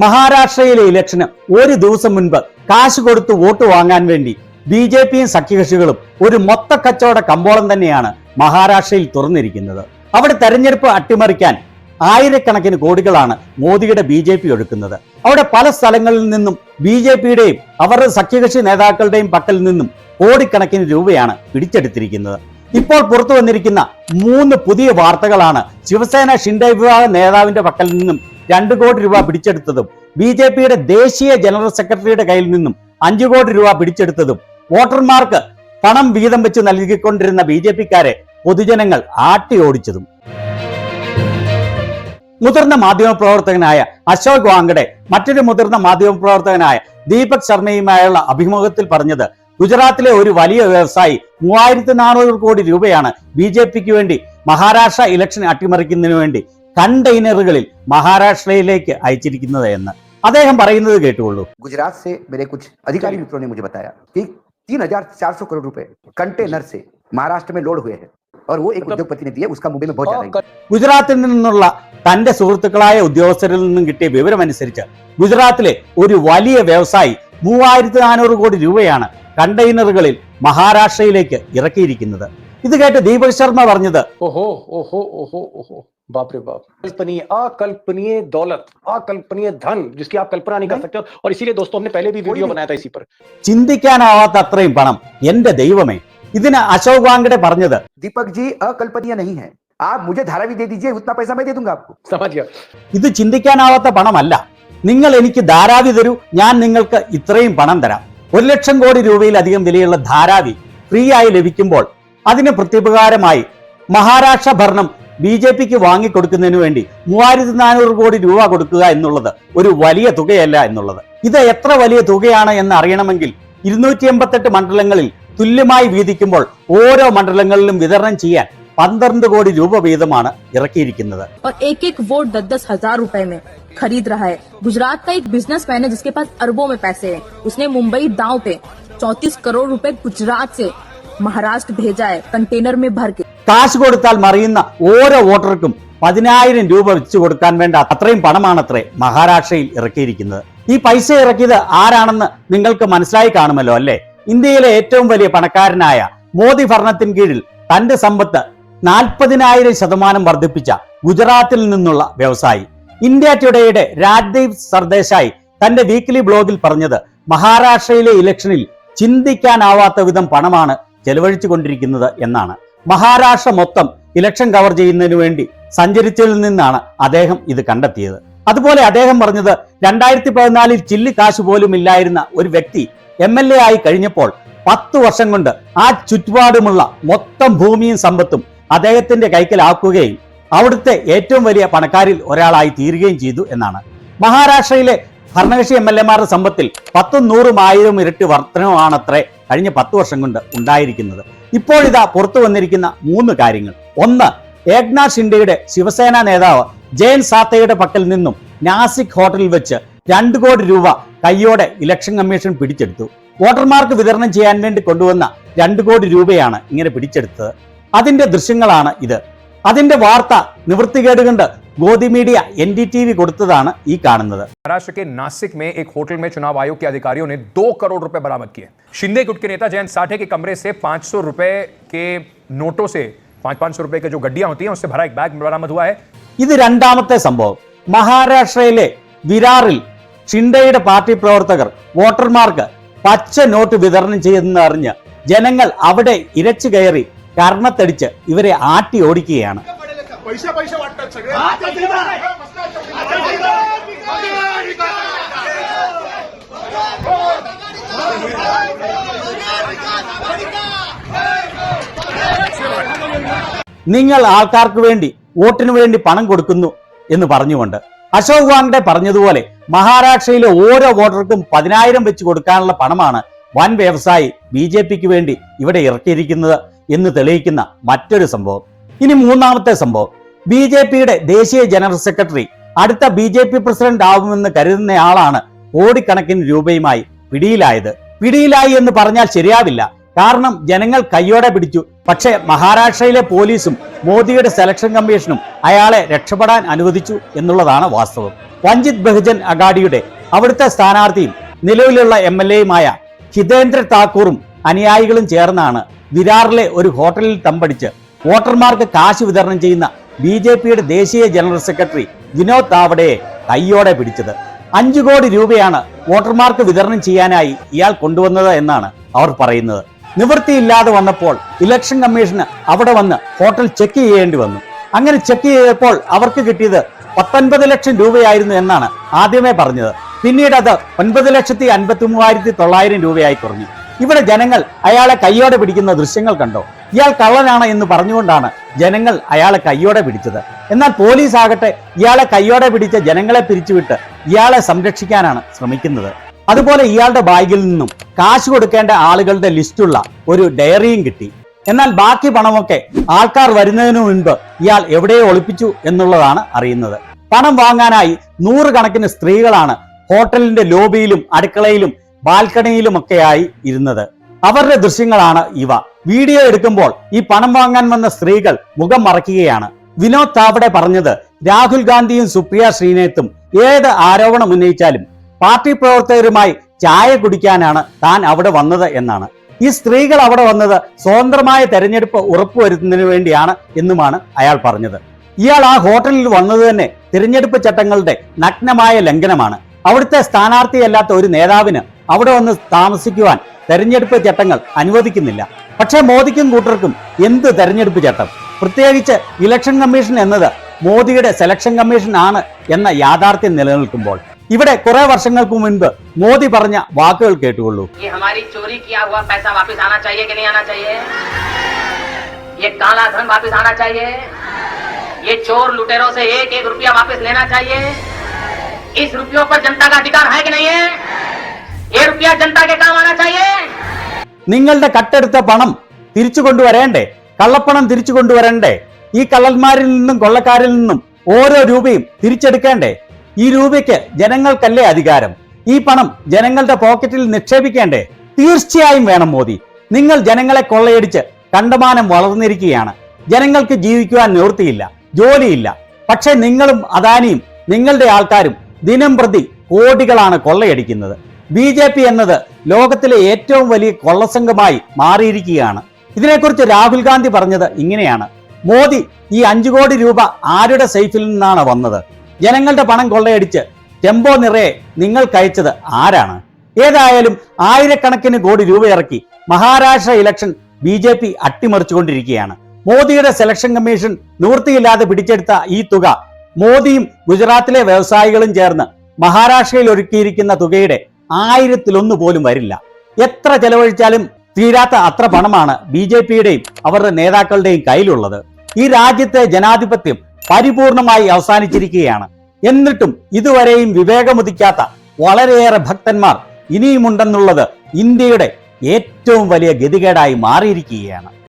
മഹാരാഷ്ട്രയിലെ ഇലക്ഷന് ഒരു ദിവസം മുൻപ് കാശ് കൊടുത്ത് വോട്ട് വാങ്ങാൻ വേണ്ടി ബി.ജെ.പിയും സഖ്യകക്ഷികളും ഒരു മൊത്ത കച്ചവട കമ്പോളം തന്നെയാണ് മഹാരാഷ്ട്രയിൽ തുറന്നിരിക്കുന്നത്. അവിടെ തെരഞ്ഞെടുപ്പ് അട്ടിമറിക്കാൻ ആയിരക്കണക്കിന് കോടികളാണ് മോദിയുടെ ബി.ജെ.പി ഒഴുക്കുന്നത്. അവിടെ പല സ്ഥലങ്ങളിൽ നിന്നും ബി.ജെ.പിയുടെയും അവരുടെ സഖ്യകക്ഷി നേതാക്കളുടെയും പക്കൽ നിന്നും കോടിക്കണക്കിന് രൂപയാണ് പിടിച്ചെടുത്തിരിക്കുന്നത്. ഇപ്പോൾ പുറത്തു വന്നിരിക്കുന്ന 3 പുതിയ വാർത്തകളാണ് ശിവസേന ഷിൻഡെ വിഭാഗം നേതാവിന്റെ പക്കൽ നിന്നും 2 കോടി രൂപ പിടിച്ചെടുത്തതും, ബി.ജെ.പിയുടെ ദേശീയ ജനറൽ സെക്രട്ടറിയുടെ കയ്യിൽ നിന്നും 5 കോടി രൂപ പിടിച്ചെടുത്തതും, വോട്ടർമാർക്ക് പണം വീതം വെച്ച് നൽകിക്കൊണ്ടിരുന്ന ബി.ജെ.പിക്കാരെ പൊതുജനങ്ങൾ ആട്ടി ഓടിച്ചതും. മുതിർന്ന മാധ്യമപ്രവർത്തകനായ അശോക് വാങ്കഡെ മറ്റൊരു മുതിർന്ന മാധ്യമപ്രവർത്തകനായ ദീപക് ശർമ്മയുമായുള്ള അഭിമുഖത്തിൽ പറഞ്ഞത് ഗുജറാത്തിലെ ഒരു വലിയ വ്യവസായി 3400 കോടി രൂപയാണ് ബി.ജെ.പിക്ക് വേണ്ടി മഹാരാഷ്ട്ര ഇലക്ഷൻ അട്ടിമറിക്കുന്നതിന് വേണ്ടി കണ്ടെയ്നറുകളിൽ മഹാരാഷ്ട്രയിലേക്ക് അയച്ചിരിക്കുന്നത് എന്ന് അദ്ദേഹം പറയുന്നത് കേട്ടുകൊള്ളൂ. ഗുജറാത്ത് से मेरे कुछ अधिकारी मित्रों ने मुझे बताया कि 3400 करोड़ रुपए कंटेनर से महाराष्ट्र में लोड हुए हैं और वो एक उद्योगपति ने दिया, उसका मुंबई में बहुत ज्यादा है. ഗുജറാത്തിൽ നിന്നുള്ള തന്റെ സുഹൃത്തുക്കളായ ഉദ്യോഗസ്ഥരിൽ നിന്നും കിട്ടിയ വിവരമനുസരിച്ച് ഗുജറാത്തിലെ ഒരു വലിയ വ്യവസായി 3400 കോടി രൂപയാണ് കണ്ടെയ്നറുകളിൽ മഹാരാഷ്ട്രയിലേക്ക് ഇറക്കിയിരിക്കുന്നത്. ഇത് കേട്ട് ദീപക് ശർമ്മ പറഞ്ഞത്, ओहो ओहो ओहो ओहो बाप रे बाप, कल्पनीय अकल्पनीय दौलत, अकल्पनीय धन जिसकी आप कल्पना नहीं कर सकते. और इसीलिए दोस्तों हमने पहले भी वीडियो बनाया था इसी पर. ചിന്തിക്കാനാവാത്ത അത്രയും പണം, എന്റെ ദൈവമേ. ഇതിന് അശോക് വാങ്കഡെ പറഞ്ഞത്, दीपक जी अकल्पनीय नहीं है, आप मुझे धारावी दे दीजिए, उतना पैसा मैं दे दूंगा आपको. समझ गया. ഇത് ചിന്തിക്കാനാവാത്ത പണമല്ല, നിങ്ങൾ എനിക്ക് ധാരാവി തരൂ, ഞാൻ നിങ്ങൾക്ക് ഇത്രയും പണം തരാം. 1 ലക്ഷം കോടി രൂപയിലധികം വിലയുള്ള ധാരാവി ഫ്രീ ആയി ലഭിക്കുമ്പോൾ അതിന് പ്രത്യുപകാരമായി മഹാരാഷ്ട്ര ഭരണം ബി.ജെ.പിക്ക് വാങ്ങിക്കൊടുക്കുന്നതിന് വേണ്ടി 3400 കോടി രൂപ കൊടുക്കുക എന്നുള്ളത് ഒരു വലിയ തുകയല്ല എന്നുള്ളത്. ഇത് എത്ര വലിയ തുകയാണ് എന്ന് അറിയണമെങ്കിൽ 288 മണ്ഡലങ്ങളിൽ തുല്യമായി വീതിക്കുമ്പോൾ ഓരോ മണ്ഡലങ്ങളിലും വിതരണം ചെയ്യാൻ 12 കോടി രൂപ വീതമാണ് ഇറക്കിയിരിക്കുന്നത്. और एक वोट 10-10 हजार रुपए में खरीद रहा है. गुजरात का एक बिजनेसमैन है जिसके पास अरबों में पैसे हैं. उसने मुंबई दांव पे 34 करोड़ रुपए गुजरात से महाराष्ट्र भेजा है कंटेनर में भर के. കാശ് കൊടുത്താൽ മറിയുന്ന ഓരോ വോട്ടർക്കും 10,000 രൂപ വെച്ച് കൊടുക്കാൻ വേണ്ട അത്രയും പണമാണത്രേ മഹാരാഷ്ട്രയിൽ ഇറക്കിയിരിക്കുന്നത്. ഈ പൈസ ഇറക്കിയത് ആരാണെന്ന് നിങ്ങൾക്ക് മനസ്സിലായി കാണുമല്ലോ അല്ലേ? ഇന്ത്യയിലെ ഏറ്റവും വലിയ പണക്കാരനായ മോദി ഭരണത്തിന് കീഴിൽ തന്റെ സമ്പത്ത് 40,000% വർദ്ധിപ്പിച്ച ഗുജറാത്തിൽ നിന്നുള്ള വ്യവസായി. ഇന്ത്യ ടുഡേയുടെ രാജ്ദീപ് സർദേശായി തന്റെ വീക്ക്ലി ബ്ലോഗിൽ പറഞ്ഞത് മഹാരാഷ്ട്രയിലെ ഇലക്ഷനിൽ ചിന്തിക്കാനാവാത്ത വിധം പണമാണ് ചെലവഴിച്ചു കൊണ്ടിരിക്കുന്നത് എന്നാണ്. മഹാരാഷ്ട്ര മൊത്തം ഇലക്ഷൻ കവർ ചെയ്യുന്നതിന് വേണ്ടി സഞ്ചരിച്ചതിൽ നിന്നാണ് അദ്ദേഹം ഇത് കണ്ടെത്തിയത്. അതുപോലെ അദ്ദേഹം പറഞ്ഞത് 2014 ചില്ലി കാശ് പോലും ഇല്ലായിരുന്ന ഒരു വ്യക്തി MLA ആയി കഴിഞ്ഞപ്പോൾ 10 വർഷം കൊണ്ട് ആ ചുറ്റുപാടുമുള്ള മൊത്തം ഭൂമിയും സമ്പത്തും അദ്ദേഹത്തിന്റെ കൈക്കലാക്കുകയും അവിടുത്തെ ഏറ്റവും വലിയ പണക്കാരിൽ ഒരാളായി തീരുകയും ചെയ്തു എന്നാണ്. മഹാരാഷ്ട്രയിലെ ഭരണകക്ഷി MLA-മാരുടെ സമ്പത്തിൽ 10, 100, 1000 ഇരട്ടി വർധനമാണത്രേ കഴിഞ്ഞ 10 വർഷം കൊണ്ട് ഉണ്ടായിരിക്കുന്നത്. ഇപ്പോഴിതാ പുറത്തു വന്നിരിക്കുന്ന 3 കാര്യങ്ങൾ. ഒന്ന്, ഏക്നാഥ് ഷിൻഡെയുടെ ശിവസേന നേതാവ് ജയൻ സാത്തയുടെ പക്കൽ നിന്നും നാസിക് ഹോട്ടലിൽ വെച്ച് 2 കോടി രൂപ കയ്യോടെ ഇലക്ഷൻ കമ്മീഷൻ പിടിച്ചെടുത്തു. വോട്ടർമാർക്ക് വിതരണം ചെയ്യാൻ വേണ്ടി കൊണ്ടുവന്ന 2 കോടി രൂപയാണ് ഇങ്ങനെ പിടിച്ചെടുത്തത്. അതിന്റെ ദൃശ്യങ്ങളാണ് ഇത്. അതിന്റെ വാർത്ത നിവൃത്തികേട് കൊണ്ട് गोदी मीडिया NDTV കൊടുത്തതാണ് ഈ കാണുന്നത്. महाराष्ट्र के नासिक में एक होटल में चुनाव आयोग के अधिकारियों ने 2 करोड़ रुपए बरामद किए. शिंदे गुट के नेता जयंत साठे के कमरे से 500 रुपए के नोटों से 500 रुपए के जो गड्डियां होती हैं उससे भरा एक बैग बरामद हुआ है. ഇത് രണ്ടാമത്തെ സംഭവം. മഹാരാഷ്ട്രയിലെ വിരാറിൽ ഷിൻഡെയുടെ പാർട്ടി പ്രവർത്തകർ വോട്ടർമാർക്ക് പച്ച നോട്ട് വിതരണം ചെയ്യുന്നതെന്ന് അറിഞ്ഞ് ജനങ്ങൾ അവിടെ ഇരച്ചു കയറി കർണത്തടിച്ച് ഇവരെ ആട്ടി ഓടിക്കുകയാണ്. നിങ്ങൾ ആൾക്കാർക്ക് വേണ്ടി വോട്ടിനു വേണ്ടി പണം കൊടുക്കുന്നു എന്ന് പറഞ്ഞുകൊണ്ട് അശോക് വാങ്കഡെ പറഞ്ഞതുപോലെ മഹാരാഷ്ട്രയിലെ ഓരോ വോട്ടർക്കും 10,000 വെച്ച് കൊടുക്കാനുള്ള പണമാണ് വൻ വ്യവസായി ബി.ജെ.പിക്ക് വേണ്ടി ഇവിടെ ഇറക്കിയിരിക്കുന്നത് എന്ന് തെളിയിക്കുന്ന മറ്റൊരു സംഭവം. ഇനി മൂന്നാമത്തെ സംഭവം, ബി.ജെ.പിയുടെ ദേശീയ ജനറൽ സെക്രട്ടറി അടുത്ത ബി.ജെ.പി പ്രസിഡന്റ് ആവുമെന്ന് കരുതുന്നയാളാണ് കോടിക്കണക്കിന് രൂപയുമായി പിടിയിലായത്. പിടിയിലായി എന്ന് പറഞ്ഞാൽ ശരിയാവില്ല. കാരണം ജനങ്ങൾ കയ്യോടെ പിടിച്ചു. പക്ഷേ മഹാരാഷ്ട്രയിലെ പോലീസും മോദിയുടെ സെലക്ഷൻ കമ്മീഷനും അയാളെ രക്ഷപ്പെടാൻ അനുവദിച്ചു എന്നുള്ളതാണ് വാസ്തവം. വഞ്ചിത് ബഹുജൻ അഗാഡിയുടെ അവിടുത്തെ സ്ഥാനാർത്ഥിയും നിലവിലുള്ള MLAയുമായ ഹിതേന്ദ്ര താക്കൂറും അനുയായികളും ചേർന്നാണ് വിരാറിലെ ഒരു ഹോട്ടലിൽ തമ്പടിച്ച് വോട്ടർമാർക്ക് കാശ് വിതരണം ചെയ്യുന്ന BJPയുടെ ദേശീയ ജനറൽ സെക്രട്ടറി വിനോദ് താവഡയെ കയ്യോടെ പിടിച്ചത്. 5 കോടി രൂപയാണ് വോട്ടർമാർക്ക് വിതരണം ചെയ്യാനായി ഇയാൾ കൊണ്ടുവന്നത് എന്നാണ് അവർ പറയുന്നത്. നിവൃത്തിയില്ലാതെ വന്നപ്പോൾ ഇലക്ഷൻ കമ്മീഷന് അവിടെ വന്ന് ഹോട്ടൽ ചെക്ക് ചെയ്യേണ്ടി വന്നു. അങ്ങനെ ചെക്ക് ചെയ്തപ്പോൾ അവർക്ക് കിട്ടിയത് 19 ലക്ഷം രൂപയായിരുന്നു എന്നാണ് ആദ്യമേ പറഞ്ഞത്. പിന്നീട് അത് 9,53,900 രൂപയായി കുറഞ്ഞു. ഇവിടെ ജനങ്ങൾ അയാളെ കയ്യോടെ പിടിക്കുന്ന ദൃശ്യങ്ങൾ കണ്ടോ? ഇയാൾ കള്ളനാണ് എന്ന് പറഞ്ഞുകൊണ്ടാണ് ജനങ്ങൾ അയാളെ കയ്യോടെ പിടിച്ചത്. എന്നാൽ പോലീസ് ആകട്ടെ ഇയാളെ കയ്യോടെ പിടിച്ച ജനങ്ങളെ പിരിച്ചുവിട്ട് ഇയാളെ സംരക്ഷിക്കാനാണ് ശ്രമിക്കുന്നത്. അതുപോലെ ഇയാളുടെ ബാഗിൽ നിന്നും കാശ് കൊടുക്കേണ്ട ആളുകളുടെ ലിസ്റ്റുള്ള ഒരു ഡയറിയും കിട്ടി. എന്നാൽ ബാക്കി പണമൊക്കെ ആൾക്കാർ വരുന്നതിനു മുൻപ് ഇയാൾ എവിടെയോ ഒളിപ്പിച്ചു എന്നുള്ളതാണ് അറിയുന്നത്. പണം വാങ്ങാനായി 100 കണക്കിന് സ്ത്രീകളാണ് ഹോട്ടലിന്റെ ലോബിയിലും അടുക്കളയിലും ബാൽക്കണിയിലുമൊക്കെയായി ഇരുന്നത്. അവരുടെ ദൃശ്യങ്ങളാണ് ഇവ. വീഡിയോ എടുക്കുമ്പോൾ ഈ പണം വാങ്ങാൻ വന്ന സ്ത്രീകൾ മുഖം മറയ്ക്കുകയാണ്. വിനോദ് താവഡെ പറഞ്ഞത് രാഹുൽ ഗാന്ധിയും സുപ്രിയ ശ്രീനാഥും ഏത് ആരോപണം ഉന്നയിച്ചാലും പാർട്ടി പ്രവർത്തകരുമായി ചായ കുടിക്കാനാണ് താൻ അവിടെ വന്നത് എന്നാണ്. ഈ സ്ത്രീകൾ അവിടെ വന്നത് സ്വതന്ത്രമായ തെരഞ്ഞെടുപ്പ് ഉറപ്പുവരുത്തുന്നതിന് വേണ്ടിയാണ് എന്നുമാണ് അയാൾ പറഞ്ഞത്. ഇയാൾ ആ ഹോട്ടലിൽ വന്നത് തന്നെ തിരഞ്ഞെടുപ്പ് ചട്ടങ്ങളുടെ നഗ്നമായ ലംഘനമാണ്. അവിടുത്തെ സ്ഥാനാർത്ഥിയല്ലാത്ത ഒരു നേതാവിന് അവിടെ വന്ന് താമസിക്കുവാൻ തെരഞ്ഞെടുപ്പ് ചട്ടങ്ങൾ അനുവദിക്കുന്നില്ല. പക്ഷേ മോദിക്കും കൂട്ടർക്കും എന്ത് തെരഞ്ഞെടുപ്പ് ചട്ടം? പ്രത്യേകിച്ച് ഇലക്ഷൻ കമ്മീഷൻ എന്നത് മോദിയുടെ സെലക്ഷൻ കമ്മീഷൻ ആണ് എന്ന യാഥാർത്ഥ്യം നിലനിൽക്കുമ്പോൾ ഇവിടെ കുറെ വർഷങ്ങൾക്ക് മുൻപ് മോദി പറഞ്ഞ വാക്കുകൾ കേട്ടുകൊള്ളൂ. ये चोर लुटेरों से एक रुपया वापस लेना चाहिए। इस रुपयों पर जनता का अधिकार है कि नहीं है? ये रुपया जनता के काम आना चाहिए। നിങ്ങളുടെ കട്ടെടുത്ത പണം തിരിച്ചു കൊണ്ടുവരേണ്ടേ? കള്ളപ്പണം തിരിച്ചു കൊണ്ടുവരണ്ടേ? ഈ കള്ളന്മാരിൽ നിന്നും കൊള്ളക്കാരിൽ നിന്നും ഓരോ രൂപയും തിരിച്ചെടുക്കേണ്ടേ? ഈ രൂപയ്ക്ക് ജനങ്ങൾക്കല്ലേ അധികാരം? ഈ പണം ജനങ്ങളുടെ പോക്കറ്റിൽ നിക്ഷേപിക്കേണ്ടേ? തീർച്ചയായും വേണം മോദി. നിങ്ങൾ ജനങ്ങളെ കൊള്ളയടിച്ച് കണ്ടമാനം വളർന്നിരിക്കുകയാണ്. ജനങ്ങൾക്ക് ജീവിക്കുവാൻ നിവൃത്തിയില്ല, ജോലിയില്ല. പക്ഷെ നിങ്ങളും അദാനിയും നിങ്ങളുടെ ആൾക്കാരും ദിനം പ്രതി കോടികളാണ് കൊള്ളയടിക്കുന്നത്. BJP എന്നത് ലോകത്തിലെ ഏറ്റവും വലിയ കൊള്ളസംഘമായി മാറിയിരിക്കുകയാണ്. ഇതിനെക്കുറിച്ച് രാഹുൽ ഗാന്ധി പറഞ്ഞത് ഇങ്ങനെയാണ്: മോദി, ഈ 5 കോടി രൂപ ആരുടെ സേഫിൽ നിന്നാണ് വന്നത്? ജനങ്ങളുടെ പണം കൊള്ളയടിച്ച് ടെമ്പോ നിറയെ നിങ്ങൾ കഴിച്ചത് ആരാണ്? ഏതായാലും ആയിരക്കണക്കിന് കോടി രൂപ ഇറക്കി മഹാരാഷ്ട്ര ഇലക്ഷൻ BJP അട്ടിമറിച്ചുകൊണ്ടിരിക്കുകയാണ്. മോദിയുടെ സെലക്ഷൻ കമ്മീഷൻ നിവൃത്തിയില്ലാതെ പിടിച്ചെടുത്ത ഈ തുക മോദിയും ഗുജറാത്തിലെ വ്യവസായികളും ചേർന്ന് മഹാരാഷ്ട്രയിൽ ഒരുക്കിയിരിക്കുന്ന തുകയുടെ 1000-1 പോലും വരില്ല. എത്ര ചെലവഴിച്ചാലും തീരാത്ത അത്ര പണമാണ് BJPയുടെയും അവരുടെ നേതാക്കളുടെയും കയ്യിലുള്ളത്. ഈ രാജ്യത്തെ ജനാധിപത്യം പരിപൂർണമായി അവസാനിച്ചിരിക്കുകയാണ്. എന്നിട്ടും ഇതുവരെയും വിവേകമുദിക്കാത്ത വളരെയേറെ ഭക്തന്മാർ ഇനിയുമുണ്ടെന്നുള്ളത് ഇന്ത്യയുടെ ഏറ്റവും വലിയ ഗതികേടായി മാറിയിരിക്കുകയാണ്.